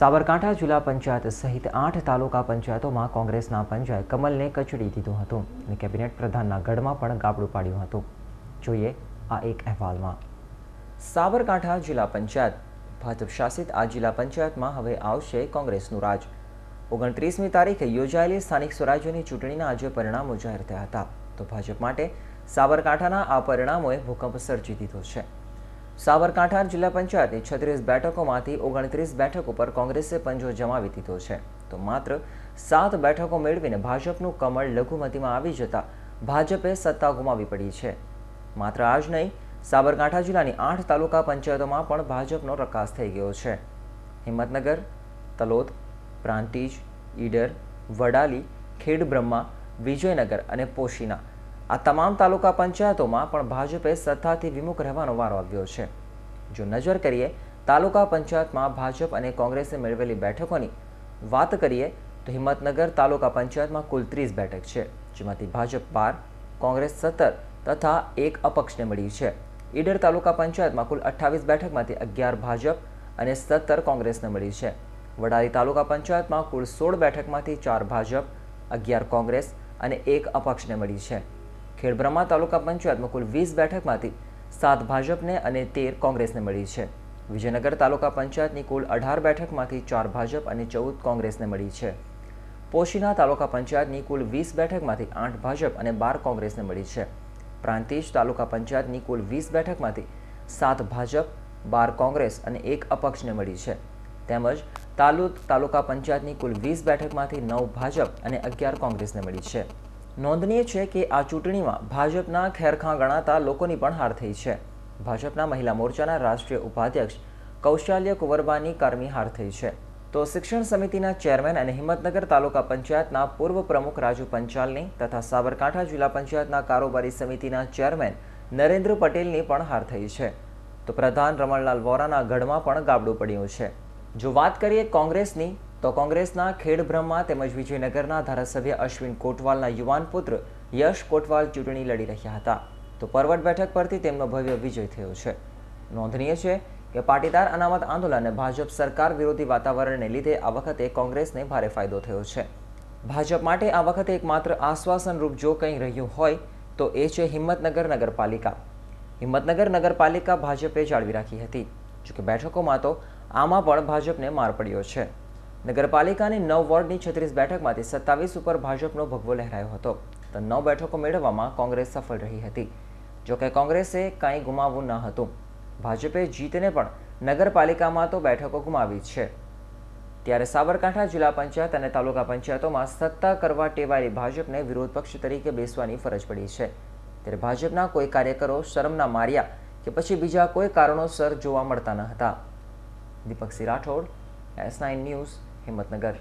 સાબરકાંઠા જિલ્લા પંચાયત સહિત 8 તાલુકા પંચાયતોમાં કોંગ્રેસના પંજાએ કમલને કચડી દીધું હતું અને કેબિનેટ પ્રધાનના ગઢમાં પણ ગાબડું પાડ્યું હતું. જોઈએ આ એક અહેવાલમાં. સાબરકાંઠા જિલ્લા પંચાયત ભાજપ શાસિત આ જિલ્લા પંચાયતમાં હવે આવશે કોંગ્રેસનું રાજ. 29મી તારીખે યોજાયેલી સ્થાનિક સ્વરાજ્યની ચૂંટણીના આજે પરિણામો જાહેર થયા હતા. તો ભાજપ માટે સાબરકાંઠાના આ પરિણામોએ ભૂકંપ સર્જી દીધો છે. સાબરકાંઠા જિલ્લા પંચાયતની 36 બેઠકોમાંથી 29 બેઠકો પર કોંગ્રેસે પંજો જમાવી દીધો છે. તો માત્ર 7 બેઠકો મેળવીને ભાજપનું કમળ લઘુમતીમાં આવી જતા ભાજપે સત્તા ગુમાવી પડી છે. માત્ર આ જ નહીં, સાબરકાંઠા જિલ્લાની 8 તાલુકા પંચાયતોમાં પણ ભાજપનો પ્રકાશ થઈ ગયો છે. હિંમતનગર, તલોદ, પ્રાંતિજ, ઈડર, વડાલી, ખેડબ્રહ્મા, વિજયનગર અને પોશીના આ તમામ તાલુકા પંચાયતોમાં પણ ભાજપે સત્તાથી વિમુખ રહેવાનો વારો આવ્યો છે. જો નજર કરીએ તાલુકા પંચાયતમાં ભાજપ અને કોંગ્રેસે મેળવેલી બેઠકોની વાત કરીએ તો હિંમતનગર તાલુકા પંચાયતમાં કુલ 30 બેઠક છે, જેમાંથી ભાજપ 12, કોંગ્રેસ 17 તથા 1 અપક્ષને મળી છે. ઈડર તાલુકા પંચાયતમાં કુલ 28 બેઠકમાંથી 11 ભાજપ અને 17 કોંગ્રેસને મળી છે. વડાલી તાલુકા પંચાયતમાં કુલ 16 બેઠકમાંથી 4 ભાજપ, 11 કોંગ્રેસ અને 1 અપક્ષને મળી છે. ખેડબ્રહ્મા તાલુકા પંચાયતમાં કુલ 20 બેઠકમાંથી 7 ભાજપને અને 13 કોંગ્રેસને મળી છે. વિજયનગર તાલુકા પંચાયતની કુલ 18 બેઠકમાંથી 4 ભાજપ અને 14 કોંગ્રેસને મળી છે. પોશીના તાલુકા પંચાયતની કુલ 20 બેઠકમાંથી 8 ભાજપ અને 12 કોંગ્રેસને મળી છે. પ્રાંતિજ તાલુકા પંચાયતની કુલ 20 બેઠકમાંથી 7 ભાજપ, 12 કોંગ્રેસ અને 1 અપક્ષને મળી છે. તેમજ તાલુદ તાલુકા પંચાયતની કુલ 20 બેઠકમાંથી 9 ભાજપ અને 11 કોંગ્રેસને મળી છે. નોંધનીય છે કે આ ચૂંટણીમાં ભાજપના ખેરખાં ગણાતા લોકોની પણ હાર થઈ છે. ભાજપના મહિલા મોરચાના રાષ્ટ્રીય ઉપાધ્યક્ષ કૌશલ્ય કુંવરબાની કારમી હાર થઈ છે. તો શિક્ષણ સમિતિના ચેરમેન અને હિંમતનગર તાલુકા પંચાયતના પૂર્વ પ્રમુખ રાજુ પંચાલની તથા સાબરકાંઠા જિલ્લા પંચાયતના કારોબારી સમિતિના ચેરમેન નરેન્દ્ર પટેલની પણ હાર થઈ છે. તો પ્રધાન રમણલાલ વોરાના ગઢમાં પણ ગાબડું પડ્યું છે. જો વાત કરીએ કોંગ્રેસની, તો કોંગ્રેસના ખેડબ્રહ્મા તેમજ વિજયનગરના ધારાસભ્ય અશ્વિન કોટવાલના યુવાન પુત્ર યશ કોટવાલ ચૂંટણી લડી રહ્યા હતા. તો પરવડ બેઠક પરથી તેમનો ભવ્ય વિજય થયો છે. નોંધનીય છે કે પાટીદાર અનામત આંદોલન અને ભાજપ સરકાર વિરોધી વાતાવરણને લીધે આ વખતે કોંગ્રેસને ભારે ફાયદો થયો છે. ભાજપ માટે આ વખતે એકમાત્ર આશ્વાસનરૂપ જો કંઈ રહ્યું હોય તો એ છે હિંમતનગર નગરપાલિકા. હિંમતનગર નગરપાલિકા ભાજપે જાળવી રાખી હતી. જોકે બેઠકોમાં તો આમાં પણ ભાજપને માર પડ્યો છે. નગરપાલિકાની 9 વોર્ડની 36 બેઠકમાંથી 27 ઉપર ભાજપનો ભગવો લહેરાયો હતો. તો 9 બેઠકો મેળવવામાં કોંગ્રેસ સફળ રહી હતી. જોકે કોંગ્રેસે કાંઈ ગુમાવવું ન હતું. ભાજપે જીતને પણ નગરપાલિકામાં તો બેઠકો ગુમાવી છે. ત્યારે સાબરકાંઠા જિલ્લા પંચાયત અને તાલુકા પંચાયતોમાં સત્તા કરવા ટેવાયેલી ભાજપને વિરોધ પક્ષ તરીકે બેસવાની ફરજ પડી છે. ત્યારે ભાજપના કોઈ કાર્યકરો શરમના માર્યા કે પછી બીજા કોઈ કારણોસર જોવા મળતા ન હતા. Deepaksinh Rathod, S9 news, Himmatnagar.